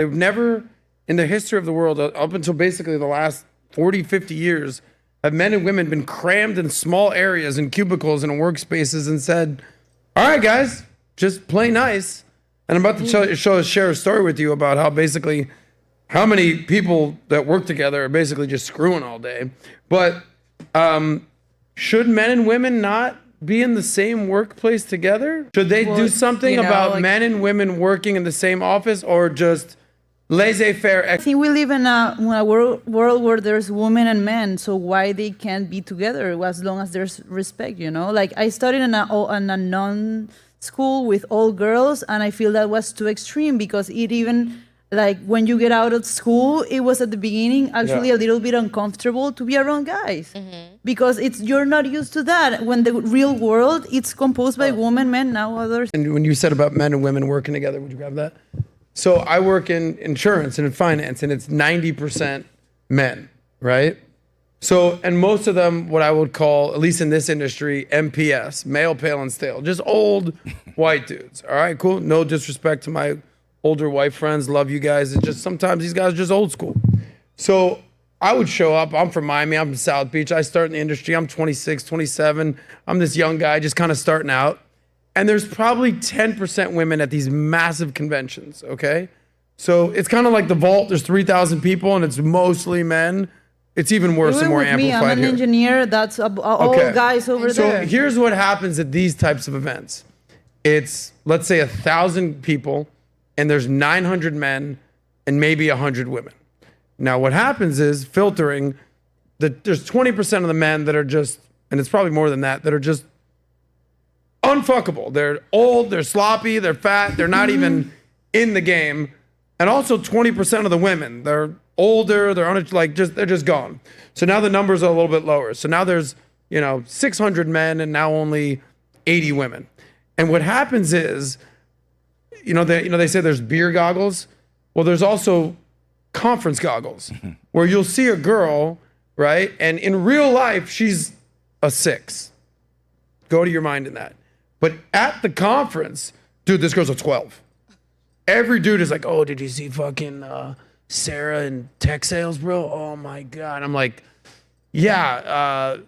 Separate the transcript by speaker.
Speaker 1: They've never, in the history of the world, up until basically the last 40, 50 years, have men and women been crammed in small areas and cubicles and workspaces and said, all right, guys, just play nice. And I'm about to share a story with you about how basically how many people that work together are basically just screwing all day. But should men and women not be in the same workplace together? Should they do something about men and women working in the same office, or just laissez-faire?
Speaker 2: I think we live in a world where there's women and men, so why they can't be together as long as there's respect, you know? Like, I studied in a non-school with all girls, and I feel that was too extreme, because it even, like, when you get out of school, it was at the beginning actually a little bit uncomfortable to be around guys, because you're not used to that. When the real world, it's composed by women, men, now others.
Speaker 1: And when you said about men and women working together, would you grab that? So I work in insurance and in finance, and it's 90% men, right? So, and most of them, what I would call, at least in this industry, MPS, male, pale, and stale, just old white dudes. All right, cool. No disrespect to my older white friends. Love you guys. It's just sometimes these guys are just old school. So I would show up. I'm from Miami. I'm from South Beach. I start in the industry. I'm 26, 27. I'm this young guy just kind of starting out. And there's probably 10% women at these massive conventions, okay? So it's kind of like the vault. There's 3,000 people, and it's mostly men. It's even worse and more amplified here.
Speaker 2: I'm an engineer. That's all guys over there.
Speaker 1: So here's what happens at these types of events. It's, let's say, 1,000 people, and there's 900 men and maybe 100 women. Now, what happens is filtering. There's 20% of the men that are just, and it's probably more than that, that are just unfuckable. They're old, they're sloppy, they're fat, they're not even in the game. And also 20% of the women, they're older, they're just gone. So now the numbers are a little bit lower. So now there's, 600 men and now only 80 women. And what happens is, they say there's beer goggles. Well, there's also conference goggles where you'll see a girl, right? And in real life, she's a 6. Go to your mind in that. But at the conference, dude, this girl's a 12. Every dude is like, oh, did you see fucking Sarah in tech sales, bro? Oh my God. I'm like, yeah,